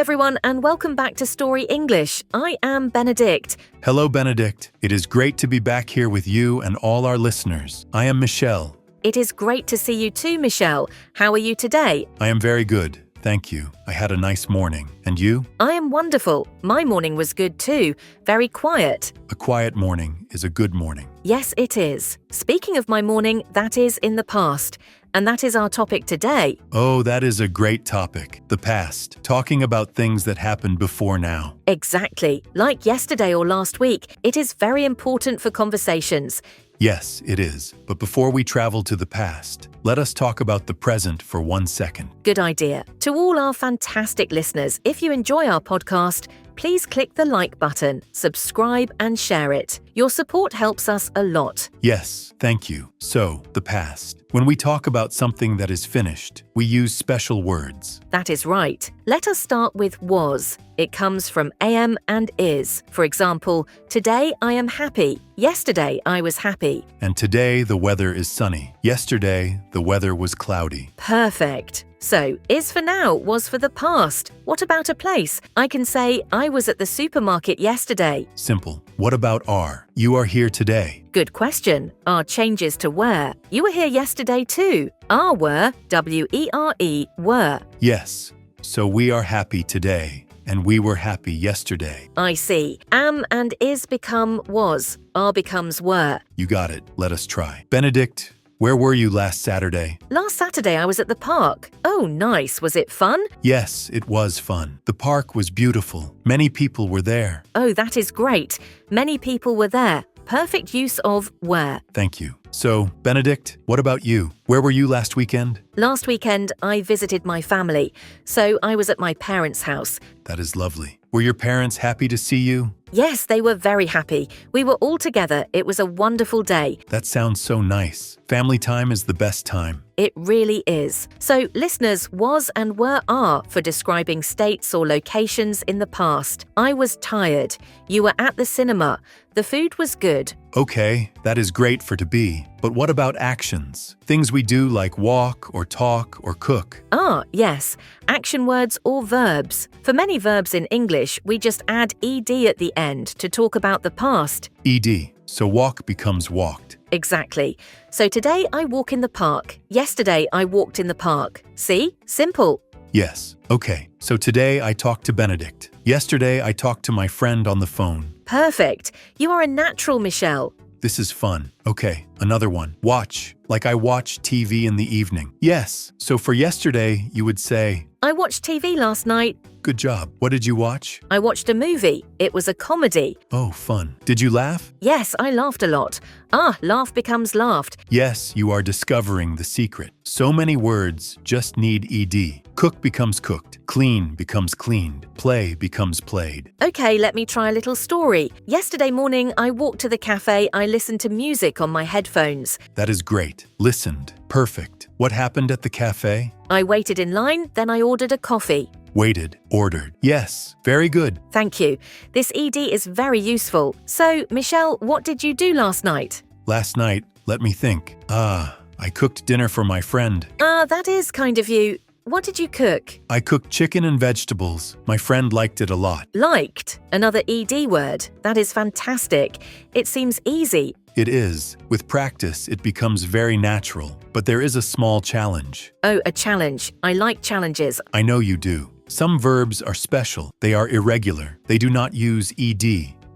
everyone, and welcome back to Story English. I am Benedict. Hello, Benedict. It is great to be back here with you and all our listeners. I am Michelle. It is great to see you too, Michelle. How are you today? I am very good. Thank you. I had a nice morning. And you? I am wonderful. My morning was good too. Very quiet. A quiet morning is a good morning. Yes, it is. Speaking of my morning, that is in the past. And that is our topic today. Oh, that is a great topic. The past. Talking about things that happened before now. Exactly. Like yesterday or last week, it is very important for conversations. Yes, it is. But before we travel to the past, let us talk about the present for 1 second. Good idea. To all our fantastic listeners, if you enjoy our podcast, please click the like button, subscribe and share it. Your support helps us a lot. Yes, thank you. So, the past. When we talk about something that is finished, we use special words. That is right. Let us start with was. It comes from am and is. For example, today I am happy. Yesterday I was happy. And today the weather is sunny. Yesterday the weather was cloudy. Perfect. So, is for now, was for the past. What about a place? I can say, I was at the supermarket yesterday. Simple. What about are? You are here today. Good question. Are changes to were. You were here yesterday too. Are were, W-E-R-E, were. Yes. So we are happy today. And we were happy yesterday. I see. Am and is become was. Are becomes were. You got it. Let us try. Benedict, where were you last Saturday? Last Saturday I was at the park. Oh, nice. Was it fun? Yes, it was fun. The park was beautiful. Many people were there. Oh, that is great. Many people were there. Perfect use of were. Thank you. So, Benedict, what about you? Where were you last weekend? Last weekend, I visited my family, so I was at my parents' house. That is lovely. Were your parents happy to see you? Yes, they were very happy. We were all together. It was a wonderful day. That sounds so nice. Family time is the best time. It really is. So, listeners, was and were are for describing states or locations in the past. I was tired. You were at the cinema. The food was good. Okay, that is great for to be. But what about actions? Things we do like walk or talk or cook. Ah, yes. Action words or verbs. For many verbs in English, we just add ed at the end to talk about the past. Ed. So walk becomes walked. Exactly. So today I walk in the park. Yesterday I walked in the park. See? Simple. Yes. Okay. So today I talked to Benedict. Yesterday I talked to my friend on the phone. Perfect. You are a natural, Michelle. This is fun. Okay, another one. Watch. Like I watch TV in the evening. Yes. So for yesterday, you would say, I watched TV last night. Good job. What did you watch? I watched a movie. It was a comedy. Oh, fun. Did you laugh? Yes, I laughed a lot. Ah, laugh becomes laughed. Yes, you are discovering the secret. So many words just need ed. Cook becomes cooked. Clean becomes cleaned. Play becomes played. Okay, let me try a little story. Yesterday morning, I walked to the cafe. I listened to music on my headphones. That is great. Listened. Perfect. What happened at the cafe? I waited in line, then I ordered a coffee. Waited. Ordered. Yes. Very good. Thank you. This ed is very useful. So, Michelle, what did you do last night? Last night, let me think. I cooked dinner for my friend. That is kind of you. What did you cook? I cooked chicken and vegetables. My friend liked it a lot. Liked. Another ed word. That is fantastic. It seems easy. It is. With practice, it becomes very natural. But there is a small challenge. Oh, a challenge. I like challenges. I know you do. Some verbs are special. They are irregular. They do not use ed.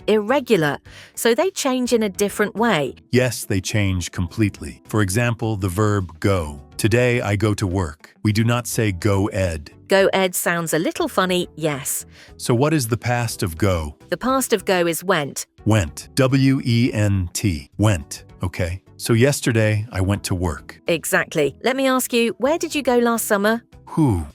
Irregular. So they change in a different way. Yes, they change completely. For example, the verb go. Today I go to work. We do not say go ed. Go ed sounds a little funny, yes. So what is the past of go? The past of go is went. Went. W-E-N-T. Went. Okay. So yesterday I went to work. Exactly. Let me ask you, where did you go last summer?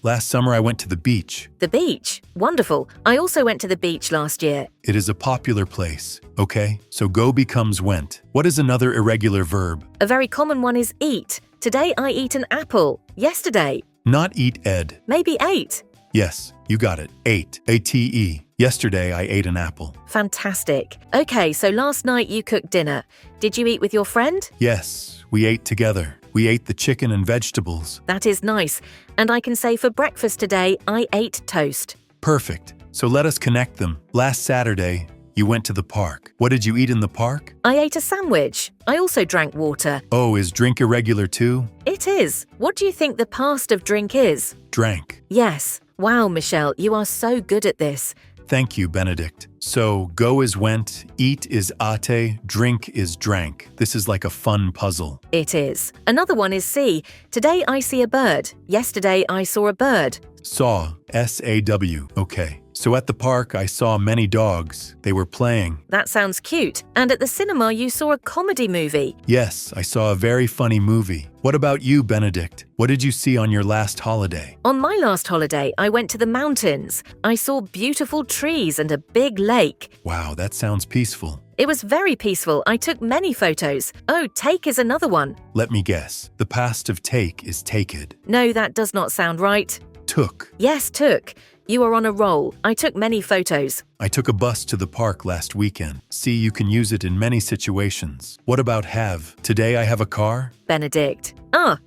Last summer I went to the beach. The beach? Wonderful. I also went to the beach last year. It is a popular place. Okay, so go becomes went. What is another irregular verb? A very common one is eat. Today I eat an apple. Yesterday. Not eat ed. Maybe ate. Yes, you got it. Ate. A-T-E. Yesterday I ate an apple. Fantastic. Okay, so last night you cooked dinner. Did you eat with your friend? Yes, we ate together. We ate the chicken and vegetables. That is nice. And I can say for breakfast today, I ate toast. Perfect. So let us connect them. Last Saturday, you went to the park. What did you eat in the park? I ate a sandwich. I also drank water. Oh, is drink irregular too? It is. What do you think the past of drink is? Drank. Yes. Wow, Michelle, you are so good at this. Thank you, Benedict. So, go is went, eat is ate, drink is drank. This is like a fun puzzle. It is. Another one is see. Today I see a bird. Yesterday I saw a bird. Saw, S-A-W. Okay. So at the park, I saw many dogs. They were playing. That sounds cute. And at the cinema you saw a comedy movie. Yes, I saw a very funny movie. What about you, Benedict? What did you see on your last holiday? On my last holiday, I went to the mountains. I saw beautiful trees and a big lake. Wow, that sounds peaceful. It was very peaceful. I took many photos. Oh, take is another one. Let me guess. The past of take is taked. No, that does not sound right. Took. Yes, took. You are on a roll. I took many photos. I took a bus to the park last weekend. See, you can use it in many situations. What about have? Today I have a car? Benedict.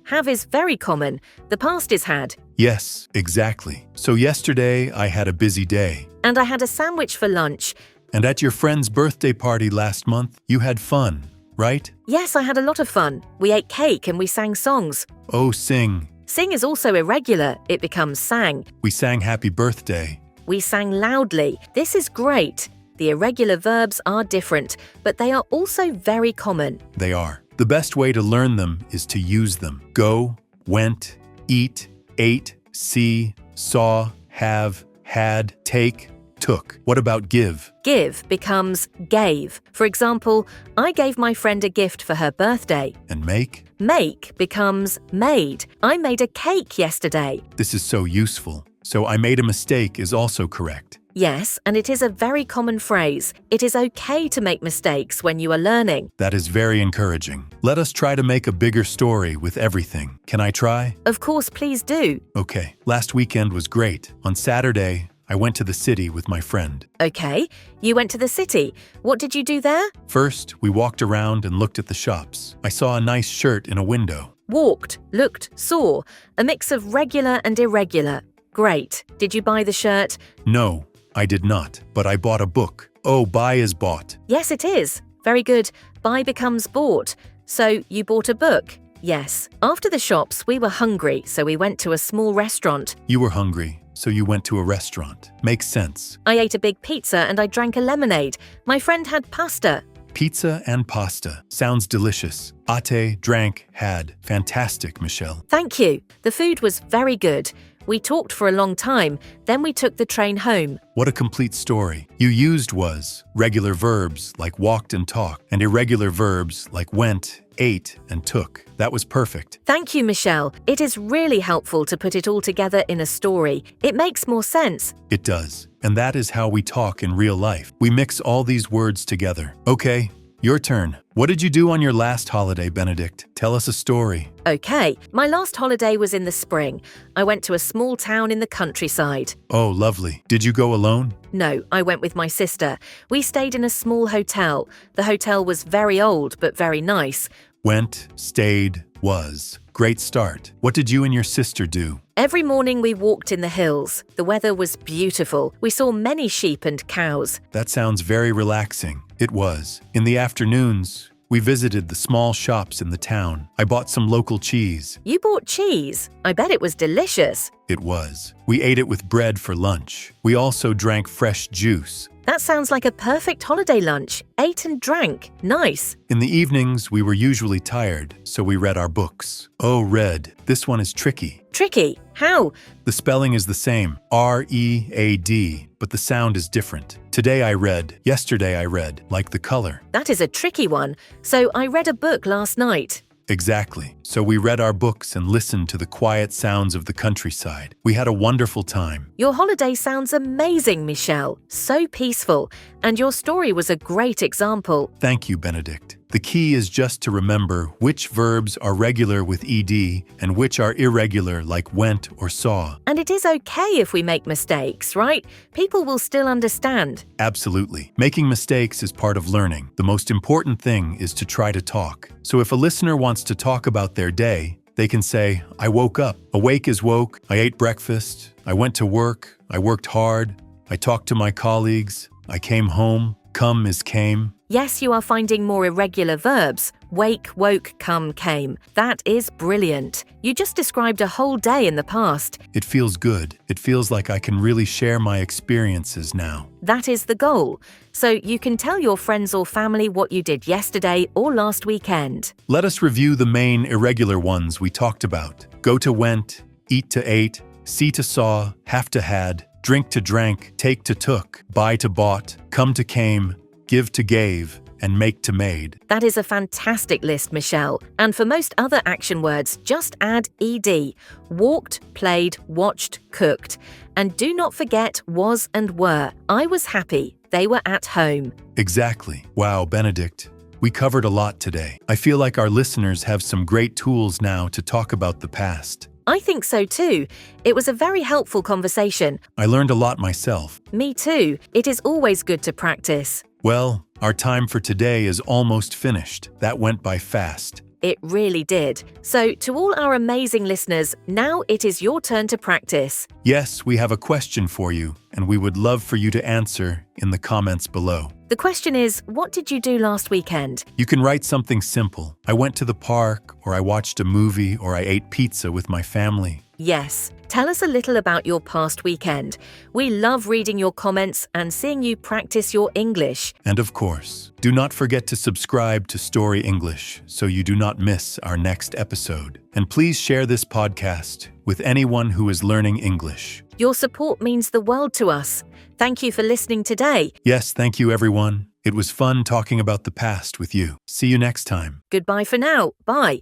Have is very common. The past is had. Yes, exactly. So yesterday I had a busy day. And I had a sandwich for lunch. And at your friend's birthday party last month, you had fun, right? Yes, I had a lot of fun. We ate cake and we sang songs. Oh, sing. Sing is also irregular. It becomes sang. We sang happy birthday. We sang loudly. This is great. The irregular verbs are different, but they are also very common. They are. The best way to learn them is to use them. Go, went, eat, ate, see, saw, have, had, take, took. What about give? Give becomes gave. For example, I gave my friend a gift for her birthday. And make? Make becomes made. I made a cake yesterday. This is so useful. So I made a mistake is also correct. Yes, and it is a very common phrase. It is okay to make mistakes when you are learning. That is very encouraging. Let us try to make a bigger story with everything. Can I try? Of course, please do. Okay. Last weekend was great. On Saturday, I went to the city with my friend. Okay, you went to the city. What did you do there? First, we walked around and looked at the shops. I saw a nice shirt in a window. Walked, looked, saw. A mix of regular and irregular. Great. Did you buy the shirt? No, I did not, but I bought a book. Oh, buy is bought. Yes, it is. Very good. Buy becomes bought. So you bought a book? Yes. After the shops, we were hungry, so we went to a small restaurant. You were hungry, so you went to a restaurant. Makes sense. I ate a big pizza and I drank a lemonade. My friend had pasta. Pizza and pasta. Sounds delicious. Ate, drank, had. Fantastic, Michelle. Thank you. The food was very good. We talked for a long time, then we took the train home. What a complete story. You used was regular verbs like walked and talked, and irregular verbs like went, ate, and took. That was perfect. Thank you, Michelle. It is really helpful to put it all together in a story. It makes more sense. It does. And that is how we talk in real life. We mix all these words together. Okay, your turn. What did you do on your last holiday, Benedict? Tell us a story. Okay, my last holiday was in the spring. I went to a small town in the countryside. Oh, lovely. Did you go alone? No, I went with my sister. We stayed in a small hotel. The hotel was very old, but very nice. Went, stayed, was. Great start. What did you and your sister do? Every morning we walked in the hills. The weather was beautiful. We saw many sheep and cows. That sounds very relaxing. It was. In the afternoons, we visited the small shops in the town. I bought some local cheese. You bought cheese? I bet it was delicious. It was. We ate it with bread for lunch. We also drank fresh juice. That sounds like a perfect holiday lunch. Ate and drank. Nice. In the evenings, we were usually tired, so we read our books. Oh, read. This one is tricky. Tricky? How? The spelling is the same, R-E-A-D, but the sound is different. Today I read, yesterday I read, like the color. That is a tricky one. So I read a book last night. Exactly. So we read our books and listened to the quiet sounds of the countryside. We had a wonderful time. Your holiday sounds amazing, Michelle. So peaceful. And your story was a great example. Thank you, Benedict. The key is just to remember which verbs are regular with ed and which are irregular like went or saw. And it is okay if we make mistakes, right? People will still understand. Absolutely. Making mistakes is part of learning. The most important thing is to try to talk. So if a listener wants to talk about their day, they can say, I woke up. Awake is woke. I ate breakfast. I went to work, I worked hard, I talked to my colleagues, I came home, come is came. Yes, you are finding more irregular verbs. Wake, woke, come, came. That is brilliant. You just described a whole day in the past. It feels good. It feels like I can really share my experiences now. That is the goal. So you can tell your friends or family what you did yesterday or last weekend. Let us review the main irregular ones we talked about. Go to went, eat to ate, see to saw, have to had, drink to drank, take to took, buy to bought, come to came, give to gave, and make to made. That is a fantastic list, Michelle. And for most other action words, just add ed. Walked, played, watched, cooked. And do not forget was and were. I was happy. They were at home. Exactly. Wow, Benedict. We covered a lot today. I feel like our listeners have some great tools now to talk about the past. I think so too. It was a very helpful conversation. I learned a lot myself. Me too. It is always good to practice. Well, our time for today is almost finished. That went by fast. It really did. So, to all our amazing listeners, now it is your turn to practice. Yes, we have a question for you, and we would love for you to answer in the comments below. The question is, what did you do last weekend? You can write something simple. I went to the park, or I watched a movie, or I ate pizza with my family. Yes. Tell us a little about your past weekend. We love reading your comments and seeing you practice your English. And of course, do not forget to subscribe to Story English so you do not miss our next episode. And please share this podcast with anyone who is learning English. Your support means the world to us. Thank you for listening today. Yes, thank you everyone. It was fun talking about the past with you. See you next time. Goodbye for now. Bye.